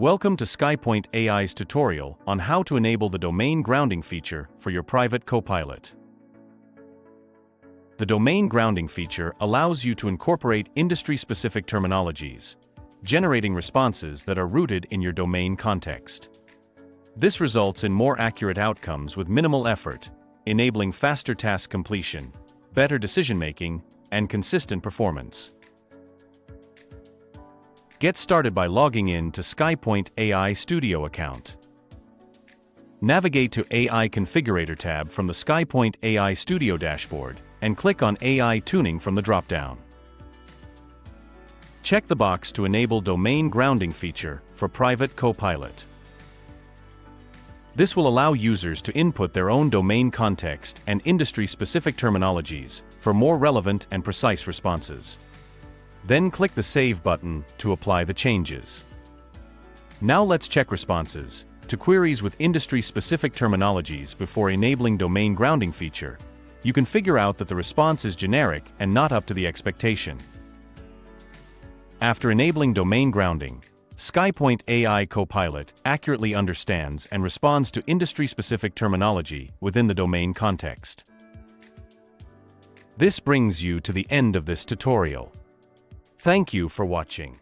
Welcome to Skypoint AI's tutorial on how to enable the domain grounding feature for your private Copilot. The domain grounding feature allows you to incorporate industry-specific terminologies, generating responses that are rooted in your domain context. This results in more accurate outcomes with minimal effort, enabling faster task completion, better decision-making, and consistent performance. Get started by logging in to Skypoint AI Studio account. Navigate to AI Configurator tab from the Skypoint AI Studio dashboard and click on AI Tuning from the drop-down. Check the box to enable domain grounding feature for private Copilot. This will allow users to input their own domain context and industry-specific terminologies for more relevant and precise responses. Then click the Save button to apply the changes. Now let's check responses to queries with industry-specific terminologies before enabling domain grounding feature. You can figure out that the response is generic and not up to the expectation. After enabling domain grounding, Skypoint AI Copilot accurately understands and responds to industry-specific terminology within the domain context. This brings you to the end of this tutorial. Thank you for watching.